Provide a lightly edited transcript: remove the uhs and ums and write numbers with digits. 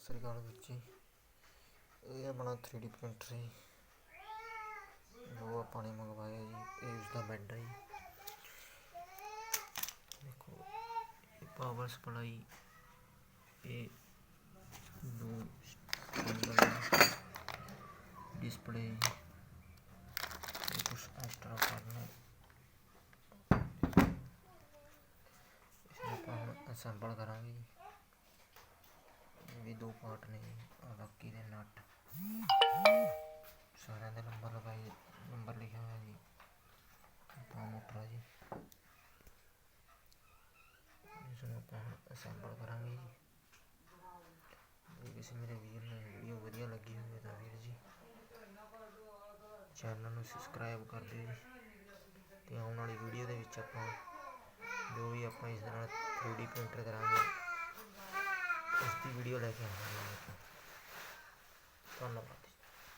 ਸਤਿ ਸ਼੍ਰੀ ਅਕਾਲ ਵੀਰ ਜੀ। ਇਹ ਆਪਣਾ 3D ਪ੍ਰਿੰਟਰ ਜੀ, ਜੋ ਆਪਾਂ ਨੇ ਮੰਗਵਾਇਆ ਜੀ। ਇਹ ਉਸਦਾ ਬੈੱਡ ਹੈ ਜੀ। ਦੇਖੋ ਇਹ ਪਾਵਰ ਸਪਲਾਈ, ਇਹ ਦੋ डिस्प्ले, कुछ एक्स्ट्रा करना इसमें ਆਪਾਂ ਅਸੈਂਬਲ ਕਰਾਂਗੇ ਜੀ। ਇਹ ਵੀ ਦੋ ਪਾਰਟ ਨੇ ਜੀ। ਬਾਕੀ ਦੇ ਨਟ ਸਾਰਿਆਂ ਦੇ ਨੰਬਰ ਲਿਖਿਆ ਹੋਇਆ ਜੀ। ਆਪਾਂ ਮੋਟਰ ਜੀ, ਇਸਨੂੰ ਆਪਾਂ ਅਸੈਂਬਲ ਕਰਾਂਗੇ ਜੀ। ਜੇ ਕਿਸੇ ਮੇਰੇ ਵੀਰ ਨੂੰ ਵੀਡੀਓ ਵਧੀਆ ਲੱਗੀ ਹੋਵੇ ਤਾਂ ਵੀਰ ਜੀ ਚੈਨਲ ਨੂੰ ਸਬਸਕ੍ਰਾਈਬ ਕਰ ਦਿਓ ਜੀ। ਅਤੇ ਆਉਣ ਵਾਲੀ ਵੀਡੀਓ ਦੇ ਵਿੱਚ ਆਪਾਂ ਜੋ ਵੀ ਆਪਾਂ ਇਸ ਨਾਲ 3D ਪ੍ਰਿੰਟਰ ਕਰਾਂਗੇ ਉਸ ਦੀ ਵੀਡੀਓ ਲੈ ਕੇ ਆਵਾਂਗੇ। ਧੰਨਵਾਦ।